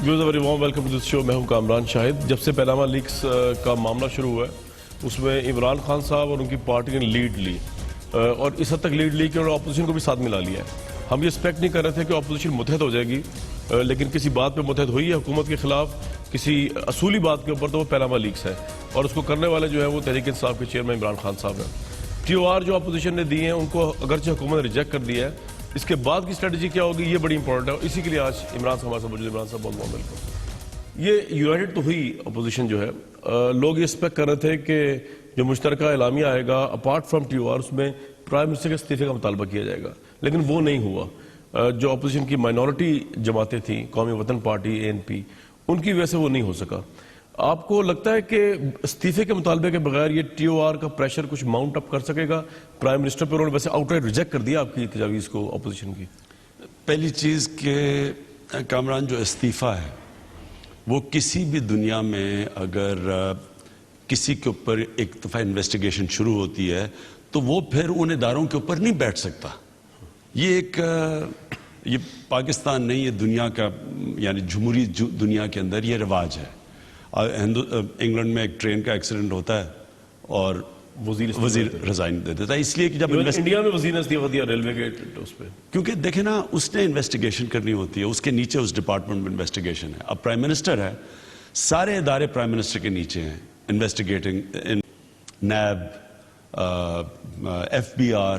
Very warm welcome to this show. میں ہوں کامران شاہد. جب سے پیناما لیکس کا معاملہ شروع ہوا ہے اس میں عمران خان صاحب اور ان کی پارٹی نے لیڈ لی اور اس حد تک لیڈ لی کہ انہوں نے اپوزیشن کو بھی ساتھ ملا لیا ہے. ہم یہ ایکسپیکٹ نہیں کر رہے تھے کہ اپوزیشن متحد ہو جائے گی, لیکن کسی بات پہ متحد ہوئی ہے حکومت کے خلاف, کسی اصولی بات کے اوپر, تو وہ پیناما لیکس ہے اور اس کو کرنے والے جو ہیں وہ تحریک انصاف کے چیئرمین عمران خان صاحب ہیں. ٹی او آر جو اپوزیشن نے دیے ہیں ان کو اگرچہ حکومت نے ریجیکٹ کر دیا ہے, اس کے بعد کی اسٹریٹجی کیا ہوگی یہ بڑی امپورٹنٹ ہے. اور اسی کے لیے آج عمران صاحب ہمارے ساتھ موجود. عمران صاحب بہت بہت ویلکم. یہ یونائٹڈ تو ہوئی اپوزیشن جو ہے, لوگ یہ ایکسپیکٹ کر رہے تھے کہ جو مشترکہ اعلامیہ آئے گا apart from T O R اس میں پرائم منسٹر کے استعفے کا مطالبہ کیا جائے گا, لیکن وہ نہیں ہوا. جو اپوزیشن کی مائنورٹی جماعتیں تھیں, قومی وطن پارٹی, اے این پی, ان کی وجہ سے وہ نہیں ہو سکا. آپ کو لگتا ہے کہ استعفے کے مطالبے کے بغیر یہ ٹی او آر کا پریشر کچھ ماؤنٹ اپ کر سکے گا پرائم منسٹر پر؟ انہوں نے ویسے آؤٹ رائٹ ریجیکٹ کر دیا آپ کی تجاویز کو اپوزیشن کی. پہلی چیز کہ کامران جو استعفیٰ ہے وہ کسی بھی دنیا میں اگر کسی کے اوپر ایک دفعہ انویسٹیگیشن شروع ہوتی ہے تو وہ پھر ان اداروں کے اوپر نہیں بیٹھ سکتا. یہ پاکستان نہیں, یہ دنیا کا یعنی جمہوری دنیا کے اندر یہ رواج ہے. انگلینڈ میں ایک ٹرین کا ایکسیڈنٹ ہوتا ہے اور وزیر ریزائن دے دیتا ہے, اس لیے کہ جب انڈیا میں وزیر نے استعفیٰ دیا ریلوے کے اس پہ, کیونکہ دیکھیں نا اس نے انویسٹیگیشن کرنی ہوتی ہے, اس کے نیچے اس ڈپارٹمنٹ میں انویسٹیگیشن ہے. اب پرائم منسٹر ہے, سارے ادارے پرائم منسٹر کے نیچے ہیں, investigating NAB, F B R.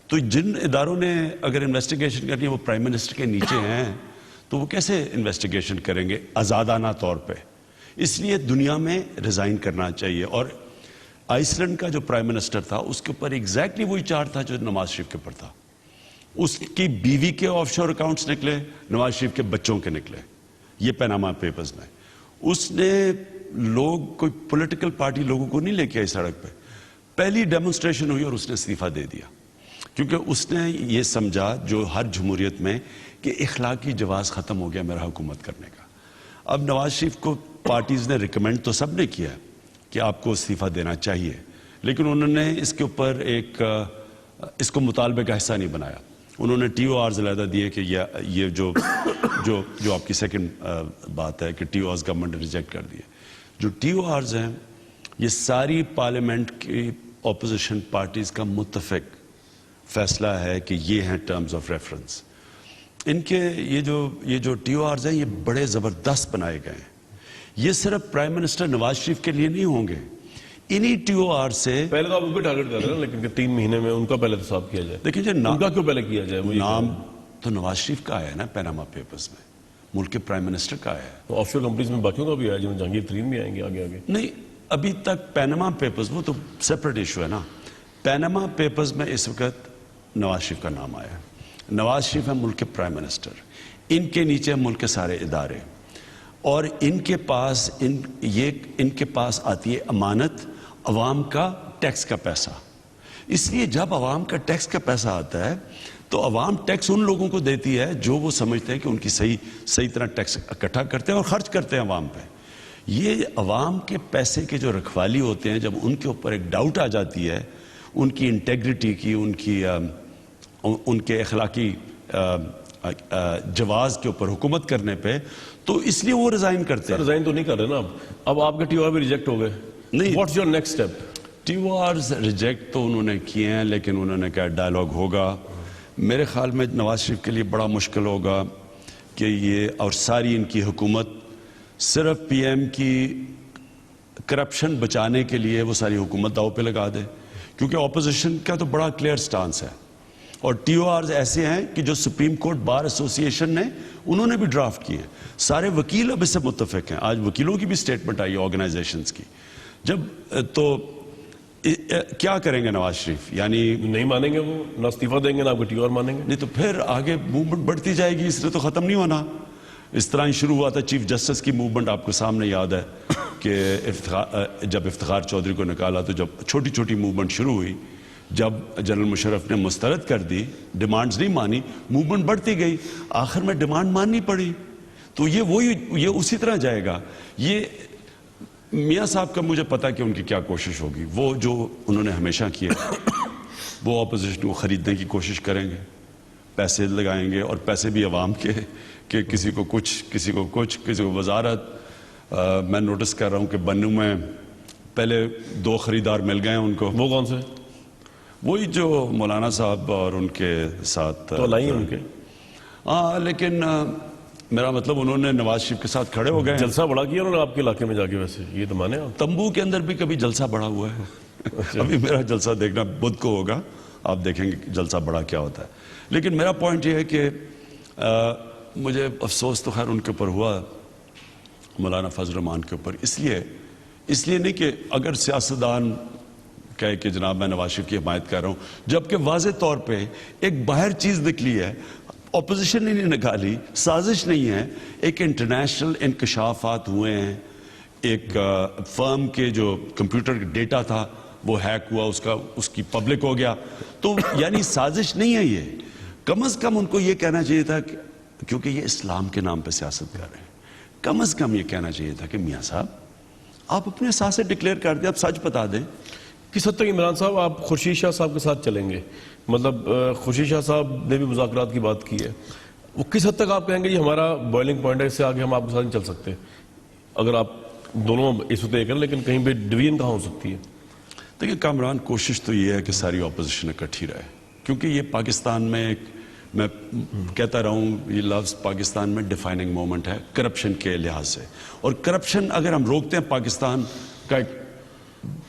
تو جن اداروں نے اگر انویسٹیگیشن کرنی ہے وہ پرائم منسٹر کے نیچے ہیں تو وہ کیسے انویسٹیگیشن کریں گے آزادانہ طور پہ؟ اس لیے دنیا میں ریزائن کرنا چاہیے. اور آئس لینڈ کا جو پرائم منسٹر تھا اس کے اوپر ایگزیکٹلی وہی چارج تھا جو نواز شریف کے اوپر تھا. اس کی بیوی کے آف شور اکاؤنٹس نکلے, نواز شریف کے بچوں کے نکلے, یہ پیناما پیپرز میں. اس نے کوئی پولیٹیکل پارٹی لوگوں کو نہیں لے کے آئی سڑک پہ, پہلی ڈیمونسٹریشن ہوئی اور اس نے استعفیٰ دے دیا, کیونکہ اس نے یہ سمجھا جو ہر جمہوریت میں کہ اخلاقی جواز ختم ہو گیا میرا حکومت کرنے کا. اب نواز شریف کو پارٹیز نے ریکمینڈ تو سب نے کیا کہ آپ کو استعفیٰ دینا چاہیے, لیکن انہوں نے اس کے اوپر اس کو مطالبے کا حصہ نہیں بنایا. انہوں نے ٹی او آرز علیحدہ دیے کہ یہ جو آپ کی سیکنڈ بات ہے کہ ٹی او آرز گورنمنٹ نے ریجیکٹ کر دیے. جو ٹی او آرز ہیں یہ ساری پارلیمنٹ کی اپوزیشن پارٹیز کا متفق فیصلہ ہے کہ یہ ہیں ٹرمز آف ریفرنس. ان کے یہ جو ٹی او آرز ہیں یہ بڑے زبردست بنائے گئے ہیں. یہ صرف پرائم منسٹر نواز شریف کے لیے نہیں ہوں گے, انہی ٹی او آر سے پہلے تو آپ ان کو ٹارگٹ کر رہے ہیں, لیکن 3 مہینے میں ان کا پہلے حساب کیا جائے. دیکھیں ان کا کیوں پہلے کیا جائے؟ نام تو نواز شریف کا آیا ہے نا پیناما پیپرز میں, ملک کے پرائم منسٹر کا آیا ہے. آف شور کمپنیز میں باقیوں کا بھی آیا, جن جہانگیر ترین بھی آئیں گے آگے. نہیں, ابھی تک پیناما پیپرز وہ تو سیپریٹ ایشو ہے نا. پیناما پیپرز میں اس وقت نواز شریف کا نام آیا ہے. نواز شریف ہے ملک کے پرائم منسٹر, ان کے نیچے ملک کے سارے ادارے, اور ان کے پاس آتی ہے امانت عوام کا ٹیکس کا پیسہ. اس لیے جب عوام کا ٹیکس کا پیسہ آتا ہے تو عوام ٹیکس ان لوگوں کو دیتی ہے جو وہ سمجھتے ہیں کہ ان کی صحیح طرح ٹیکس اکٹھا کرتے ہیں اور خرچ کرتے ہیں عوام پہ. یہ عوام کے پیسے کے جو رکھوالی ہوتے ہیں, جب ان کے اوپر ایک ڈاؤٹ آ جاتی ہے ان کی انٹیگریٹی کی, ان کے اخلاقی جواز کے اوپر حکومت کرنے پہ, تو اس لیے وہ ریزائن کرتے ہیں. ریزائن تو نہیں کر رہے نا اب آپ کے ٹی او آر بھی ریجیکٹ ہو گئے. نہیں, what's your next step? T O Rs reject تو انہوں نے کیے ہیں, لیکن انہوں نے کہا ڈائلاگ ہوگا. میرے خیال میں نواز شریف کے لیے بڑا مشکل ہوگا کہ یہ اور ساری ان کی حکومت صرف پی ایم کی کرپشن بچانے کے لیے وہ ساری حکومت داؤ پہ لگا دے, کیونکہ اپوزیشن کا تو بڑا کلیئر سٹانس ہے. اور ٹی او آرز ایسے ہیں کہ جو سپریم کورٹ بار ایسوسی ایشن نے انہوں نے بھی ڈرافٹ کیے ہیں, سارے وکیل اب اس سے متفق ہیں. آج وکیلوں کی بھی سٹیٹمنٹ آئی ہے آرگنائزیشنز کی. جب تو کیا کریں گے نواز شریف؟ یعنی نہیں مانیں گے, وہ نہ استعفیٰ دیں گے نہ آپ کو ٹی او آر مانیں گے. نہیں تو پھر آگے موومنٹ بڑھتی جائے گی, اس لیے تو ختم نہیں ہونا. اس طرح ہی شروع ہوا تھا چیف جسٹس کی موومنٹ, آپ کو سامنے یاد ہے کہ جب افتخار چودھری کو نکالا تو جب چھوٹی چھوٹی موومنٹ شروع ہوئی, جب جنرل مشرف نے مسترد کر دی, ڈیمانڈز نہیں مانی, موومنٹ بڑھتی گئی, آخر میں ڈیمانڈ ماننی پڑی. تو یہ اسی طرح جائے گا. یہ میاں صاحب کا مجھے پتا کہ ان کی کیا کوشش ہوگی. وہ جو انہوں نے ہمیشہ کیا وہ اپوزیشن کو خریدنے کی کوشش کریں گے, پیسے لگائیں گے اور پیسے بھی عوام کے کہ کسی کو کچھ کسی کو کچھ کسی کو وزارت. میں نوٹس کر رہا ہوں کہ بنو میں پہلے 2 خریدار مل گئے ہیں ان کو. وہ کون سے؟ وہی جو مولانا صاحب اور ان کے ساتھ تو لائیں ان کے. ہاں لیکن میرا مطلب انہوں نے نواز شریف کے ساتھ کھڑے ہو گئے. جلسہ بڑا کیا انہوں نے آپ کے علاقے میں جا کے, ویسے یہ تو مانے آپ. تمبو کے اندر بھی کبھی جلسہ بڑا ہوا ہے. ابھی میرا جلسہ دیکھنا بدھ کو ہوگا, آپ دیکھیں گے جلسہ بڑا کیا ہوتا ہے. لیکن میرا پوائنٹ یہ ہے کہ مجھے افسوس تو خیر ان کے اوپر ہوا, مولانا فضل الرحمان کے اوپر, اس لیے نہیں کہ اگر سیاستدان کہے کہ جناب میں نواز شریف کی حمایت کر رہا ہوں, جبکہ واضح طور پہ ایک باہر چیز نکلی ہے, اپوزیشن نے نہیں نکالی, سازش نہیں ہے, ایک انٹرنیشنل انکشافات ہوئے ہیں, ایک فرم کے جو کمپیوٹر ڈیٹا تھا وہ ہیک ہوا, اس کی پبلک ہو گیا. تو یعنی سازش نہیں ہے یہ. کم از کم ان کو یہ کہنا چاہیے تھا کیونکہ یہ اسلام کے نام پہ سیاست کر رہے ہیں, کم از کم یہ کہنا چاہیے تھا کہ میاں صاحب آپ اپنے ساتھ ڈکلیئر کر دیں, آپ سچ بتا دیں. کس حد تک عمران صاحب آپ خورشید شاہ صاحب کے ساتھ چلیں گے؟ مطلب خورشید شاہ صاحب نے بھی مذاکرات کی بات کی ہے, وہ کس حد تک آپ کہیں گے یہ ہمارا بوائلنگ پوائنٹ ہے, اس سے آگے ہم آپ کے ساتھ نہیں چل سکتے؟ اگر آپ دونوں اس وقت کریں, لیکن کہیں پہ ڈویژن کہاں ہو سکتی ہے؟ دیکھیں کامران, کوشش تو یہ ہے کہ ساری اپوزیشن اکٹھی رہے, کیونکہ یہ پاکستان میں ایک, میں کہتا رہا ہوں یہ لفظ پاکستان میں ڈیفائننگ مومنٹ ہے کرپشن کے لحاظ سے, اور کرپشن اگر ہم روکتے ہیں پاکستان کا ایک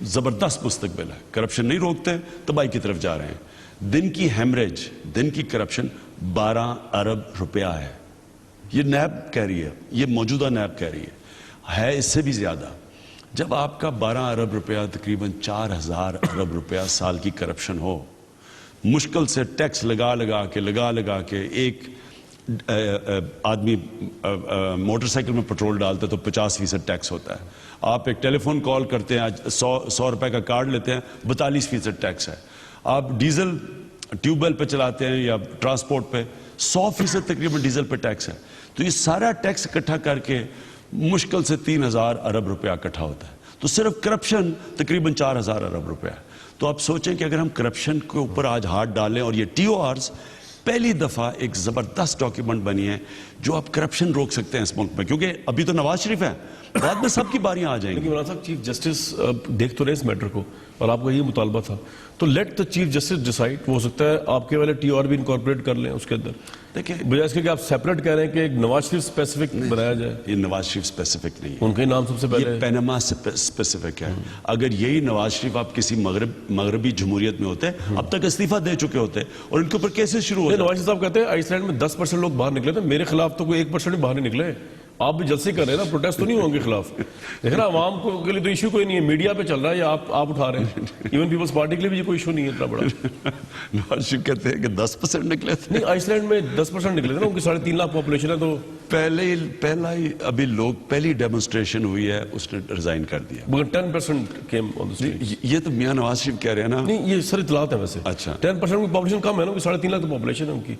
زبردست مستقبل ہے. کرپشن نہیں روکتے تباہی کی طرف جا رہے ہیں. دن کی ہیمریج, دن کی کرپشن 12 ارب روپیہ ہے. یہ نیب کہہ رہی ہے, یہ موجودہ نیب کہہ رہی ہے اس سے بھی زیادہ. جب آپ کا 12 ارب روپیہ تقریباً 4000 ارب روپیہ سال کی کرپشن ہو, مشکل سے ٹیکس لگا کے ایک آدمی موٹر سائیکل میں پٹرول ڈالتا ہے تو 50% ٹیکس ہوتا ہے. آپ ایک ٹیلی فون کال کرتے ہیں, 100 روپے کا کارڈ لیتے ہیں, 42% ٹیکس ہے. آپ ڈیزل ٹیوب ویل پہ چلاتے ہیں یا ٹرانسپورٹ پہ, 100% تقریباً ڈیزل پہ ٹیکس ہے. تو یہ سارا ٹیکس اکٹھا کر کے مشکل سے 3000 ارب روپیہ اکٹھا ہوتا ہے. تو صرف کرپشن تقریباً 4000 ارب روپیہ ہے. تو آپ سوچیں کہ اگر ہم کرپشن کے اوپر آج ہاتھ ڈالیں, اور یہ TORs پہلی دفعہ ایک زبردست ڈاکیومنٹ بنی ہے جو آپ کرپشن روک سکتے ہیں اس ملک میں, کیونکہ ابھی تو نواز شریف ہے, بعد میں سب کی باریاں آ جائیں گی. لیکن مولانا صاحب چیف جسٹس دیکھ تو رہے اس میٹر کو, اور آپ کا یہ مطالبہ تھا, تو let the chief justice decide. وہ ہو سکتا ہے آپ کے والے TOR بھی انکارپوریٹ کر لیں اس کے اندر, دیکھیں بجائے اس کے کہ آپ سیپریٹ کہہ رہے ہیں کہ ایک نواز شریف اسپیسیفک بنایا جائے. یہ نواز شریف اسپیسیفک نہیں ہے, ان کا ہی نام سب سے پہلے یہ پینما اسپیسیفک ہے. اگر یہی نواز شریف آپ کسی مغربی جمہوریت میں ہوتے, اب تک استعفیٰ دے چکے ہوتے اور ان کے اوپر کیسز شروع ہوتے. نواز شریف صاحب کہتے ہیں آئس لینڈ میں 10% لوگ باہر نکلے تھے, میرے خلاف تو کوئی 1% بھی باہر نہیں نکلے. آپ بھی جلسے کر رہے ہیں نا, پروٹیسٹ تو نہیں ہوں گے خلاف. دیکھیں نا, عوام کو کے لیے تو ایشو کوئی نہیں ہے, میڈیا پہ چل رہا ہے یا آپ اٹھا رہے ہیں. ایون پیپلز پارٹی کے لیے بھی کوئی ایشو نہیں ہے اتنا بڑا. نواز شریف کہتے ہیں کہ 10% نکلے تھے. نہیں, آئس لینڈ میں 10% نکلے تھے نا, ان کی 3.5 لاکھ پاپولیشن ہے. تو پہلا ہی ابھی پہلی ڈیمونسٹریشن ہوئی ہے, اس نے ریزائن کر دیا. مگر 10% came on the street. یہ تو میاں نواز شریف کہہ رہے ہیں نا. نہیں, یہ سر اطلاعات ہیں ویسے. اچھا, 10% کی پاپولیشن کم ہے نا, 3.5 لاکھ پاپولیشن ہے ان کی.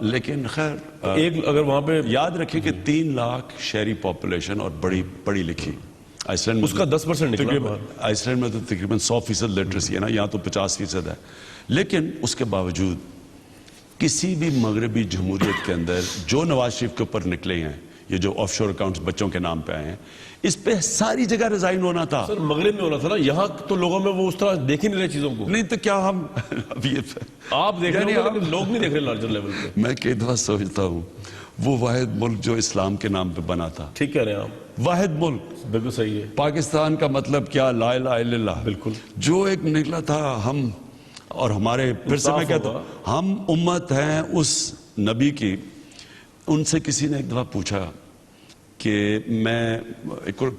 لیکن خیر ایک اگر وہاں پہ یاد رکھیں کہ 3 لاکھ شہری پاپولیشن اور بڑی پڑھی لکھی, آئس لینڈ اس کا 10% نکلا. آئس لینڈ میں تو تقریباً 100% لٹریسی ہے نا, یہاں تو 50% ہے. لیکن اس کے باوجود کسی بھی مغربی جمہوریت کے اندر جو نواز شریف کے اوپر نکلے ہیں, یہ جو آف شور اکاؤنٹس بچوں کے نام پہ آئے ہیں, اس پہ ساری جگہ ریزائن ہونا تھا. سر مغرب میں ہونا تھا نا, یہاں تو لوگوں میں وہ اس طرح دیکھ ہی نہیں رہے چیزوں کو. نہیں تو کیا ہم اب یہ آپ دیکھ رہے ہیں لیکن لوگ نہیں دیکھ رہے لارجر لیول پہ. میں کئی دفعہ سوچتا ہوں وہ واحد ملک جو اسلام کے نام پہ بنا تھا. ٹھیک کہہ رہے ہیں آپ, واحد ملک بالکل صحیح ہے. پاکستان کا مطلب کیا, لا الہ الا اللہ. بالکل جو ایک نکلا تھا, ہم اور ہمارے پھر سے میں کہتا ہوں ہم امت ہیں اس نبی کی. ان سے کسی نے ایک دفعہ پوچھا کہ میں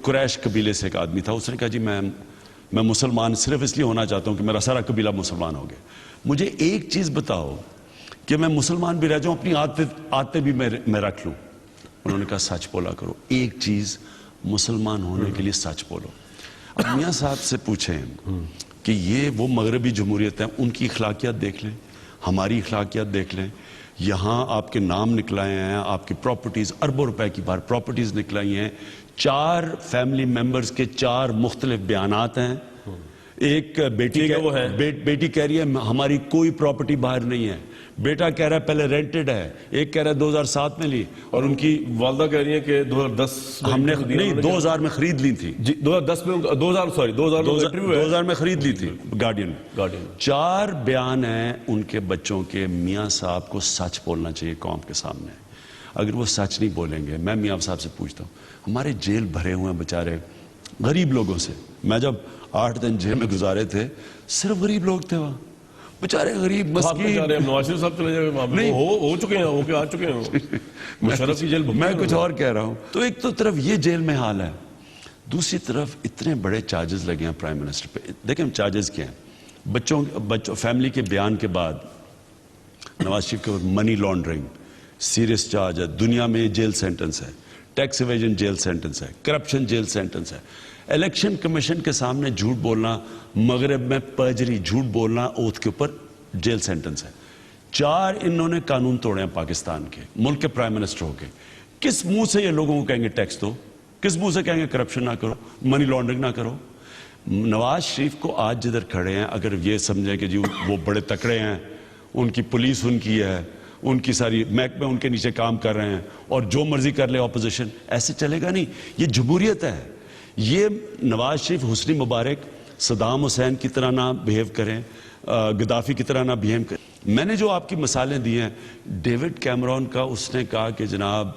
قریش قبیلے سے ایک آدمی تھا, اس نے کہا جی میں مسلمان صرف اس لیے ہونا چاہتا ہوں کہ میرا سارا قبیلہ مسلمان ہو گیا, مجھے ایک چیز بتاؤ کہ میں مسلمان بھی رہ جاؤں, اپنی عادتیں بھی میں رکھ لوں. انہوں نے کہا سچ بولا کرو, ایک چیز مسلمان ہونے کے لیے سچ بولو. اب میاں صاحب سے پوچھیں کہ یہ وہ مغربی جمہوریت ہیں, ان کی اخلاقیات دیکھ لیں, ہماری اخلاقیات دیکھ لیں. یہاں آپ کے نام نکلائے ہیں, آپ کی پراپرٹیز اربوں روپے کی باہر پراپرٹیز نکلائی ہیں, 4 فیملی ممبرز کے 4 مختلف بیانات ہیں. ایک بیٹی ٹھیک ہے، وہ ہے۔ بیٹی کہہ رہی ہے ہماری کوئی پراپرٹی باہر نہیں ہے، بیٹا کہہ رہا ہے پہلے رینٹڈ ہے، ایک کہہ رہا ہے 2007 میں لی، اور ان کی والدہ کہہ رہی ہیں کہ 2010 ہم نے نہیں 2000 میں خرید لی تھی، جی 2010 میں 2000 میں خرید لی تھی گارڈین۔ گارڈین 4 بیان ہیں ان کے بچوں کے، میاں صاحب کو سچ بولنا چاہیے قوم کے سامنے، اگر وہ سچ نہیں بولیں گے، میں میاں صاحب سے پوچھتا ہوں، ہمارے جیل بھرے ہوئے ہیں بیچارے غریب لوگوں سے، میں جب 8 دن جیل میں گزارے تھے صرف غریب لوگ تھے وہاں، بیچارے غریب مسکین۔ نواز شریف صاحب چلے جائے نہیں، ہو چکے ہیں، ہو کے آ چکے ہیں، مشرف کی جیل میں کچھ اور کہہ رہا ہوں۔ تو ایک تو طرف یہ جیل میں حال ہے، دوسری طرف اتنے بڑے چارجز لگے ہیں پرائم منسٹر پہ۔ دیکھیں چارجز کیا ہیں، بچوں فیملی کے بیان کے بعد نواز شریف کے منی لانڈرنگ سیریس چارج ہے، دنیا میں جیل سینٹنس ہے، ٹیکس ایویژن جیل سینٹنس ہے، کرپشن جیل سینٹنس ہے، الیکشن کمیشن کے سامنے جھوٹ بولنا، مغرب میں پرجری جھوٹ بولنا اوتھ کے اوپر جیل سینٹنس ہے۔ 4 انہوں نے قانون توڑے ہیں پاکستان کے، ملک کے پرائم منسٹر ہو کے، کس منہ سے یہ لوگوں کو کہیں گے ٹیکس دو، کس منہ سے کہیں گے کرپشن نہ کرو، منی لانڈرنگ نہ کرو؟ نواز شریف کو آج جدھر کھڑے ہیں اگر یہ سمجھیں کہ جی وہ بڑے تکڑے ہیں، ان کی پولیس ان کی ہے، ان کی ساری محکمے ان کے نیچے کام کر رہے ہیں اور جو مرضی کر لے اپوزیشن، ایسے چلے گا نہیں۔ یہ جمہوریت ہے، یہ نواز شریف حسنی مبارک صدام حسین کی طرح نہ بہیو کریں، گدافی کی طرح نہ بہیو کریں۔ میں نے جو آپ کی مثالیں دی ہیں، ڈیوڈ کیمرون کا اس نے کہا کہ جناب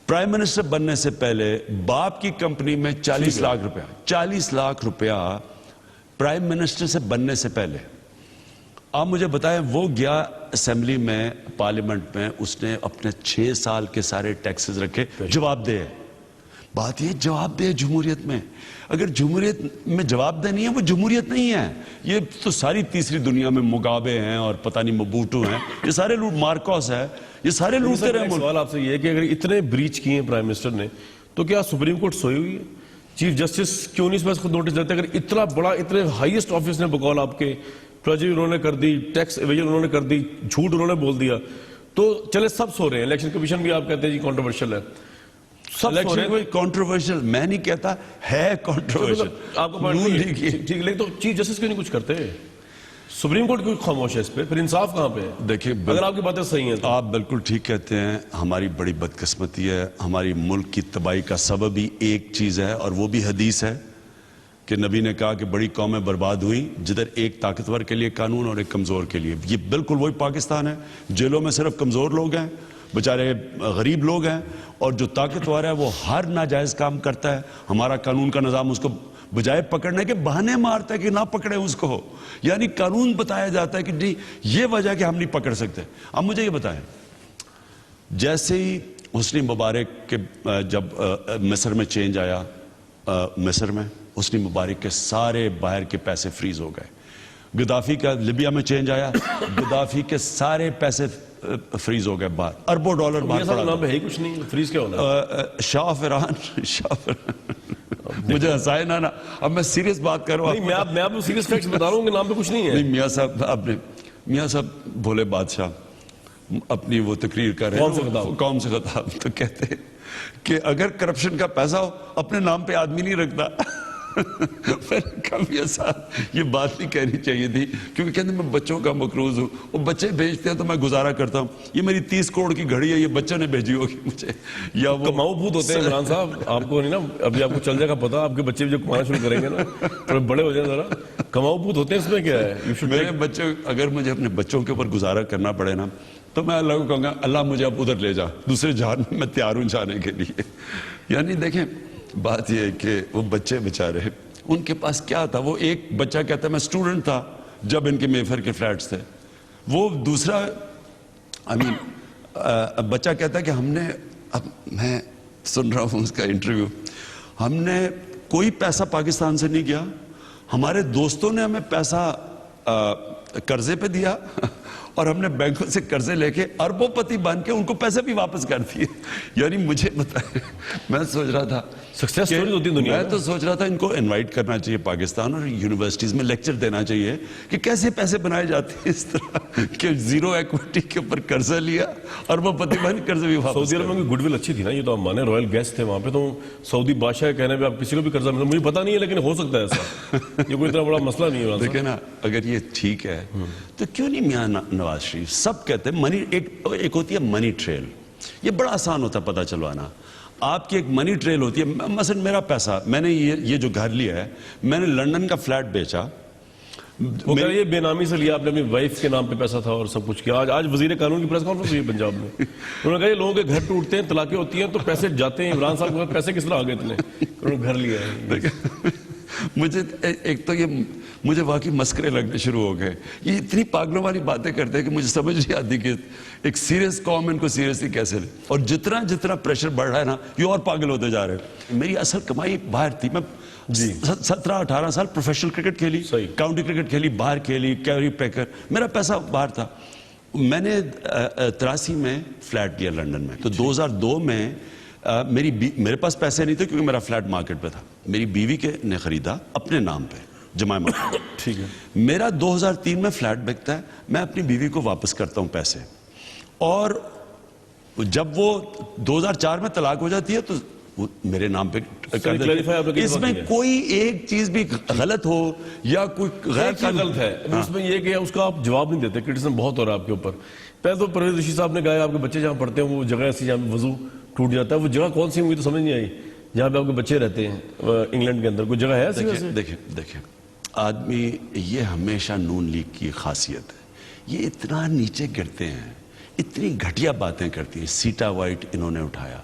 پرائم منسٹر بننے سے پہلے باپ کی کمپنی میں 40 لاکھ روپیہ پرائم منسٹر سے بننے سے پہلے۔ آپ مجھے بتائیں، وہ گیا اسمبلی میں پارلیمنٹ میں، اس نے اپنے 6 سال کے سارے ٹیکسز رکھے، جواب دے۔ بات یہ جواب دے جمہوریت میں، اگر جمہوریت میں جواب دہ نہیں ہے وہ جمہوریت نہیں ہے۔ یہ تو ساری تیسری دنیا میں مغابے ہیں اور پتہ نہیں مبوٹو ہیں، یہ سارے لوٹ، مارکوس ہے، یہ سارے لوٹتے رہے ملک۔ سوال آپ سے یہ ہے کہ اگر اتنے بریچ کیے ہیں پرائم منسٹر نے تو کیا سپریم کورٹ سوئی ہوئی ہے؟ چیف جسٹس کیوں نہیں اس پر خود نوٹس دیتے؟ اگر اتنا بڑا، اتنے ہائیسٹ آفس نے بقول آپ کے پرجری انہوں نے کر دی، ٹیکس ایویژن انہوں نے کر دی، جھوٹ انہوں نے بول دیا، تو چلے سب سو رہے ہیں، الیکشن کمیشن بھی آپ کہتے ہیں جی کانٹروورشل ہے، الیکشن کوئی کانٹروورشل میں نہیں کہتا ہے، کانٹروورشل آپ کو ٹھیک، لیکن تو چیف جسٹس کیوں نہیں کچھ کرتے؟ سپریم کورٹ کیوں خاموش ہے اس پہ؟ پھر انصاف کہاں پہ ہے؟ دیکھیں اگر آپ کی باتیں صحیح ہیں تو آپ بالکل ٹھیک کہتے ہیں، ہماری بڑی بدقسمتی ہے، ہماری ملک کی تباہی کا سبب ہی ایک چیز ہے اور وہ بھی حدیث ہے کہ نبی نے کہا کہ بڑی قومیں برباد ہوئیں جدھر ایک طاقتور کے لیے قانون اور ایک کمزور کے لیے۔ یہ بالکل وہی پاکستان ہے، جیلوں میں صرف کمزور لوگ ہیں، بیچارے غریب لوگ ہیں، اور جو طاقتور ہے وہ ہر ناجائز کام کرتا ہے۔ ہمارا قانون کا نظام اس کو بجائے پکڑنے کے بہانے مارتا ہے کہ نہ پکڑے اس کو، یعنی قانون بتایا جاتا ہے کہ جی یہ وجہ کہ ہم نہیں پکڑ سکتے۔ اب مجھے یہ بتائیں، جیسے ہی حسنی مبارک کے جب مصر میں چینج آیا، مصر میں حسنی مبارک کے سارے باہر کے پیسے فریز ہو گئے، گدافی کا لیبیا میں چینج آیا، گدافی کے سارے پیسے فریز ہو گئے، باہر اربوں ڈالر باہر پڑا نام پہ ہے کچھ نہیں، فریز کیا ہونا؟ شاہ فرحان مجھے ہنسائے نہ، اب میں سیریس بات کر رہا ہوں، میں آپ کو سیریس فیکٹس بتا رہا ہوں کہ نام پہ کچھ نہیں ہے۔ نہیں میاں صاحب، آپ نے میاں صاحب بھولے بادشاہ اپنی وہ تقریر کر رہے ہیں، قوم سے خطاب، تو کہتے ہیں کہ اگر کرپشن کا پیسہ ہو اپنے نام پہ آدمی نہیں رکھتا۔ میاں صاحب یہ بات نہیں کہنی چاہیے تھی، کیونکہ کہتے ہیں میں بچوں کا مقروض ہوں، وہ بچے بھیجتے ہیں تو میں گزارا کرتا ہوں، یہ میری 30 کروڑ کی گھڑی ہے، یہ بچوں نے بھیجی ہوگی مجھے، یا وہ کماؤ بھوت ہوتے ہیں عمران صاحب، آپ کو نہیں نا، ابھی آپ کو چل جائے گا پتا، آپ کے بچے بھی جب کمانا شروع کریں گے نا تھوڑے بڑے ہو جائیں، ذرا کماؤ بھوت ہوتے ہیں، اس میں کیا ہے؟ میرے بچے، اگر مجھے اپنے بچوں کے اوپر گزارا کرنا پڑے نا تو میں اللہ کو کہوں گا اللہ مجھے اب ادھر لے جا، دوسرے جہان میں تیار ہوں جانے کے لیے۔ یعنی دیکھیں بات یہ ہے کہ وہ بچے بیچارے، ان کے پاس کیا تھا؟ وہ ایک بچہ کہتا ہے میں اسٹوڈنٹ تھا جب ان کے میفر کے فلیٹس تھے، وہ دوسرا بچہ کہتا ہے کہ ہم نے، اب میں سن رہا ہوں اس کا انٹرویو، ہم نے کوئی پیسہ پاکستان سے نہیں کیا، ہمارے دوستوں نے ہمیں پیسہ قرضے پہ دیا اور ہم نے بینکوں سے قرضے لے کے اربوں پتی بن کے ان کو پیسے بھی واپس کر دیے. یعنی مجھے بتائیں, میں سوچ رہا تھا سکسیس سٹوریز ہوتی ہیں دنیا میں تو سوچ رہا تھا ان کو انوائٹ کرنا چاہیے پاکستان اور یونیورسٹیز میں لیکچر دینا چاہیے کہ کیسے پیسے بنائے جاتے ہیں اس طرح کہ زیرو ایکوٹی کے اوپر قرضہ لیا اور وہ پتی بن قرضے بھی واپس. سعودی عرب میں گڈ ول اچھی تھی نا, یہ تو آپ مانے رائل گیسٹ تھے وہاں پہ, تو سعودی بادشاہ کے کہنے پہ آپ کسی کو بھی قرضہ ملے, مجھے پتا نہیں ہے لیکن ہو سکتا ہے ایسا, یہ کوئی اتنا بڑا مسئلہ نہیں ہے. دیکھیں نا, اگر یہ ٹھیک ہے تو کیوں نہیں میاں نواز شریف, سب کہتے ہیں منی, ایک ہوتی ہے منی ٹریل, یہ بڑا آسان ہوتا ہے پتہ چلوانا. آپ کی ایک منی ٹریل ہوتی ہے, مثلا میرا پیسہ, میں نے یہ جو گھر لیا ہے, میں نے لندن کا فلیٹ بیچا, وہ کہہ رہے یہ بے نامی سے لیا آپ نے, اپنی وائف کے نام پہ پیسہ تھا اور سب کچھ کیا. آج وزیر قانون کی پریس کانفرنس ہوئی ہے پنجاب میں, انہوں نے کہا یہ لوگوں کے گھر ٹوٹتے ہیں, طلاقیں ہوتی ہیں تو پیسے جاتے ہیں, عمران صاحب کے پاس پیسے کس طرح آ گئے اتنے, انہوں نے گھر لیا ہے. مجھے ایک تو یہ مجھے واقعی مسخرے لگنے شروع ہو گئے, یہ اتنی پاگلوں والی باتیں کرتے ہیں کہ مجھے سمجھ نہیں آتی کہ ایک سیریس قوم ان کو سیریسلی کیسے لے, اور جتنا پریشر بڑھ رہا ہے نا, یہ اور پاگل ہوتے جا رہے ہیں. میری اصل کمائی باہر تھی, میں 17-18 سال پروفیشنل کرکٹ کھیلی, کاؤنٹی کرکٹ کھیلی, باہر کھیلی, کیری پیکر, میرا پیسہ باہر تھا. میں نے 83 میں فلیٹ لیا لنڈن میں, تو 2002 میں میرے پاس پیسے نہیں تھے کیونکہ میرا فلیٹ مارکیٹ پہ تھا, میری بیوی کے نے خریدا اپنے نام پہ, جمائمہ. ٹھیک ہے, میرا 2003 میں فلیٹ بکتا ہے, میں اپنی بیوی کو واپس کرتا ہوں پیسے, اور جب وہ 2004 میں طلاق ہو جاتی ہے تو وہ میرے نام پہ کر دیتے ہیں. اس میں کوئی ایک چیز بھی غلط ہو یا کوئی غیر غلط ہے اس میں یہ کہ اس کا آپ جواب نہیں دیتے, کرٹیسزم بہت ہو رہا ہے آپ کے اوپر. پہلے تو پرویز رشید صاحب نے کہا آپ کے بچے جہاں پڑھتے ہیں وہ جگہ ایسی جہاں وضو ٹوٹ جاتا ہے, وہ جگہ کون سی ہوئی تو سمجھ نہیں آئی, جہاں پہ آپ کے بچے رہتے ہیں انگلینڈ کے اندر, کوئی جگہ ہے ایسی؟ دیکھیں آدمی, یہ ہمیشہ نون لیگ کی خاصیت ہے, یہ اتنا نیچے گرتے ہیں, اتنی گھٹیا باتیں کرتی ہیں. سیٹا وائٹ انہوں نے اٹھایا,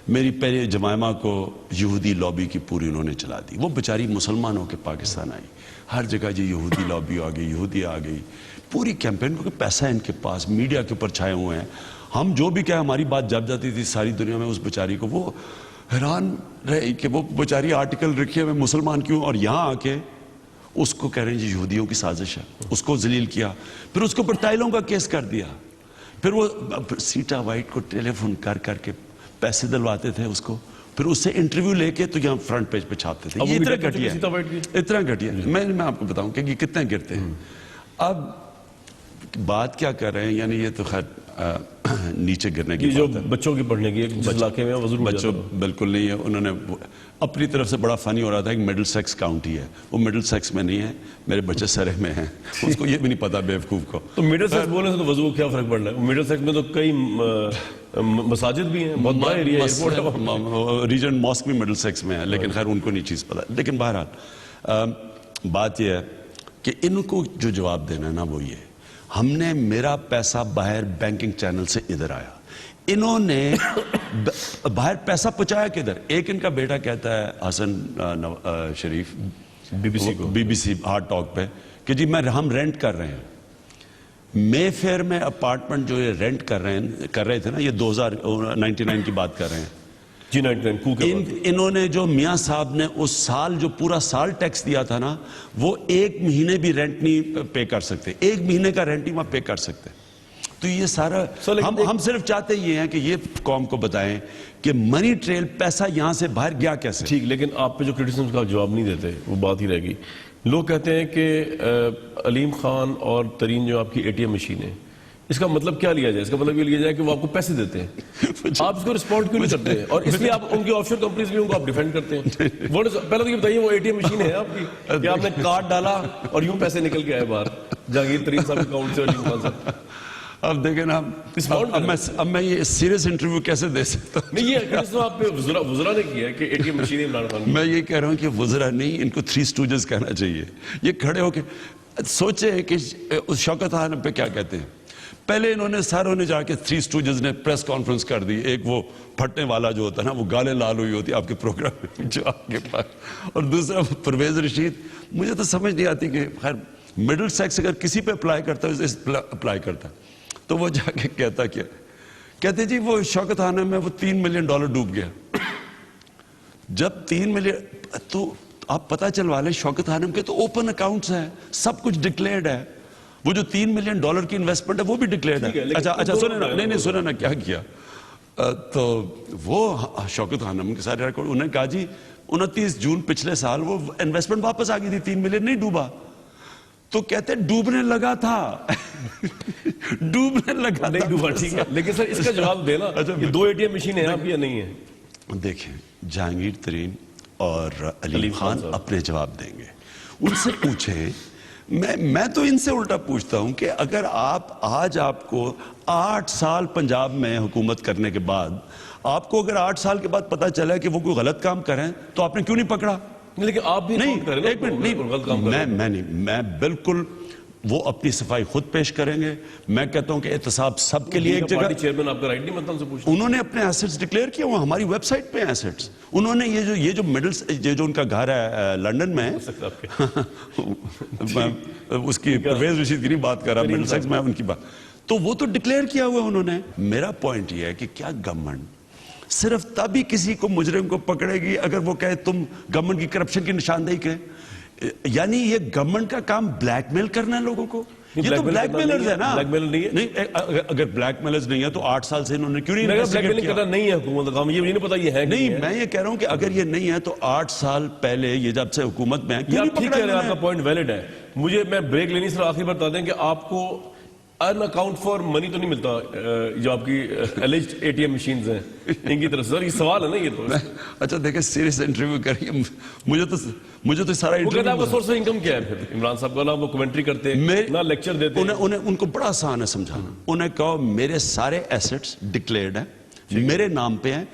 میری پہلے جمائمہ کو یہودی لابی کی پوری انہوں نے چلا دی, وہ بیچاری مسلمان ہو کے پاکستان آئی, ہر جگہ جو یہودی لابی آ گئی, یہودی آ گئی, پوری کیمپین, کیونکہ پیسہ ان کے پاس, میڈیا کے اوپر چھائے ہوئے ہیں. ہم جو بھی کہیں, ہماری بات جب جاتی تھی ساری دنیا میں, اس بیچاری کو وہ حیران رہے کہ وہ بیچاری آرٹیکل رکھے ہوئے مسلمان کیوں, اور یہاں آ کے اس کو کہہ رہے ہیں جی یہودیوں کی سازش ہے, اس کو ذلیل کیا, پھر اس کے اوپر ٹائلوں کا کیس کر دیا, پھر وہ سیٹا وائٹ کو ٹیلی فون کر کے پیسے دلواتے تھے اس کو, پھر اس سے انٹرویو لے کے تو یہاں فرنٹ پیج پہ چھاپتے تھے. یہ اتنا گھٹیا, میں آپ کو بتاؤں کہ یہ کتنے گرتے ہیں. اب بات کیا کر رہے ہیں, یعنی یہ تو خیر نیچے گرنے کی جو بچوں کی پڑھنے کی جس علاقے میں وضو بچوں بالکل نہیں ہے. انہوں نے اپنی طرف سے بڑا فنی ہو رہا تھا, ایک مڈل سیکس کاؤنٹی ہے, وہ مڈل سیکس میں نہیں ہے, میرے بچے سرے میں ہیں, اس کو یہ بھی نہیں پتا بیوقوف کو. تو مڈل سیکس بولنے سے تو وضو کو کیا فرق پڑ رہا ہے؟ مڈل سیکس میں تو کئی مساجد بھی ہیں, بہت بڑا ایریا ہے, ریجن ماسک بھی مڈل سیکس میں ہے, لیکن خیر ان کو نہیں چیز پتا. لیکن بہرحال بات یہ ہے کہ ان کو جو جواب دینا ہے نا وہ یہ, ہم نے میرا پیسہ باہر بینکنگ چینل سے ادھر آیا, انہوں نے باہر پیسہ پہنچایا کدھر. ایک ان کا بیٹا کہتا ہے Hassan Sharif B B C hard talk پہ کہ جی ہم رینٹ کر رہے ہیں مے فیئر میں اپارٹمنٹ, جو یہ رینٹ کر رہے تھے نا, یہ 2099 کی بات کر رہے ہیں جی, 99 انہوں نے جو میاں صاحب نے اس سال جو پورا سال ٹیکس دیا تھا نا, وہ 1 مہینے بھی رینٹ نہیں پے کر سکتے, 1 مہینے کا رینٹ نہیں وہاں پے کر سکتے. تو یہ سارا ہم صرف چاہتے یہ ہیں کہ یہ قوم کو بتائیں کہ منی ٹریل, پیسہ یہاں سے باہر گیا کیسے. ٹھیک, لیکن آپ پہ جو کرٹیسزم کا جواب نہیں دیتے وہ بات ہی رہ گئی. لوگ کہتے ہیں کہ علیم خان اور ترین جو آپ کی ATM مشین ہے, اس کا مطلب کیا لیا جائے؟ اس کا مطلب یہ لیا جائے کہ وہ آپ کو پیسے دیتے ہیں, آپ اس کو رسپونڈ کیوں نہیں کرتے ہیں, اور اس لیے آپ ان کی آف شور کمپنیز بھی ان کو آپ ڈیفینڈ کرتے ہیں. پہلے تو یہ بتائیے وہ ATM مشین ہے آپ کی کہ آپ نے کارڈ ڈالا اور یوں پیسے نکل کے آئے باہر جہانگیر ترین صاحب کے اکاؤنٹ سے, علیم خان صاحب. اب دیکھیں نا, اب میں یہ سیریس انٹرویو کیسے دے سکتا ہوں؟ نہیں, یہ آپ پہ وزراء نے کیا ہے کہ ATM مشین ہے عمران خان. میں یہ کہہ رہا ہوں کہ وزراء نہیں, ان کو 3 اسٹوجز کہنا چاہیے. یہ کھڑے ہو کے سوچے کہ شوکت خان پہ کیا کہتے ہیں. پہلے انہوں نے ساروں نے جا کے 3 اسٹوجز نے پریس کانفرنس کر دی. ایک وہ پھٹنے والا جو ہوتا ہے نا, وہ گالیں لال ہوئی ہوتی آپ کے پروگرام میں جو آپ کے پاس, اور دوسرا پرویز رشید. مجھے تو سمجھ نہیں آتی کہ خیر مڈل سیکس اگر کسی پہ اپلائی کرتا ہے اپلائی کرتا ہے, تو وہ جا کے کہتا کیا کہتے جی وہ شوکت خانہ میں وہ $3 ملین ڈوب گیا. جب 3 ملین, تو آپ پتہ چلوا لیں شوکت خانم کے تو اوپن اکاؤنٹس ہیں, سب کچھ ڈکلیئرڈ ہے. وہ جو $3 ملین کی انویسٹمنٹ ہے وہ بھی ڈکلیئرڈ ہے. اچھا سنیں نا, نہیں سنیں نا کیا کیا, تو وہ شوکت خانم کے سارے ریکارڈ, انہوں نے کہا جی 29 جون پچھلے سال وہ انویسٹمنٹ واپس آ گئی تھی, $3 ملین نہیں ڈوبا. تو کہتے ڈوبنے لگا تھا, ڈوبنے لگا نہیں ڈوبا, ٹھیک ہے, لیکن سر اس کا جواب دینا کہ 2 ATM مشین ہیں آپ یا نہیں ہے. دیکھیں جہانگیر ترین اور علیم خان اپنے جواب دیں گے, ان سے پوچھیں. میں تو ان سے الٹا پوچھتا ہوں کہ اگر آج آپ کو 8 سال پنجاب میں حکومت کرنے کے بعد آپ کو اگر 8 سال کے بعد پتا چلا کہ وہ کوئی غلط کام کریں تو آپ نے کیوں نہیں پکڑا؟ لیکن آپ بھی نہیں, ایک منٹ, میں بالکل وہ اپنی صفائی خود پیش کریں گے. میں کہتا ہوں کہ احتساب سب کے لیے ایک جگہ. پارٹی چیئرمین آپ کا رائٹ نہیں بنتا, ان سے پوچھیں. انہوں نے اپنے ایسٹس ڈکلیئر کیا, وہ ہماری ویب سائٹ پہ ایسٹس. انہوں نے یہ جو مڈلز, یہ جو ان کا گھر ہے لنڈن میں, اس کی پرویز رشید کی نہیں بات کر رہا, مڈل سیکس میں ان کی بات, تو وہ تو ڈکلیئر کیا ہوا انہوں نے. میرا پوائنٹ یہ ہے کہ کیا گورنمنٹ صرف تبھی کسی کو مجرم کو پکڑے گی اگر وہ کہے تم گورنمنٹ کی کرپشن کی نشاندہی کریں؟ یعنی یہ گورنمنٹ کا کام بلیک میل کرنا ہے لوگوں کو. یہ تو بلیک میلرز ہے نا. بلیک میل نہیں ہے, اگر بلیک میلرز نہیں ہے تو 8 سال سے انہوں نے کیوں نہیں بلیک میل کرنا نہیں ہے حکومت کا کام, یہ نہیں پتا یہ ہے نہیں. میں یہ کہہ رہا ہوں کہ اگر یہ نہیں ہے تو 8 سال پہلے یہ جب سے حکومت میں ہے کیوں نہیں پکڑا؟ آپ کا پوائنٹ ویلڈ ہے. میں بریک لینی سر آخری بار بتا دیں کہ آپ کو ان اکاؤنٹ فار منی تو نہیں ملتا جو آپ کی ایلیجڈ ATM مشینز ہیں ان کی طرف سے. سر یہ سوال ہے نا, یہ تو اچھا دیکھیں سیریس انٹرویو کریے, مجھے تو سارا انٹرویو. آپ کا سورس آف انکم کیا ہے پھر عمران صاحب کا؟ وہ کمنٹری کرتے نہ لیکچر دیتے. ان کو بڑا آسان ہے سمجھانا. انہیں کہو میرے سارے ایسٹس ڈکلیئرڈ ہیں, میرے نام پہ ہیں,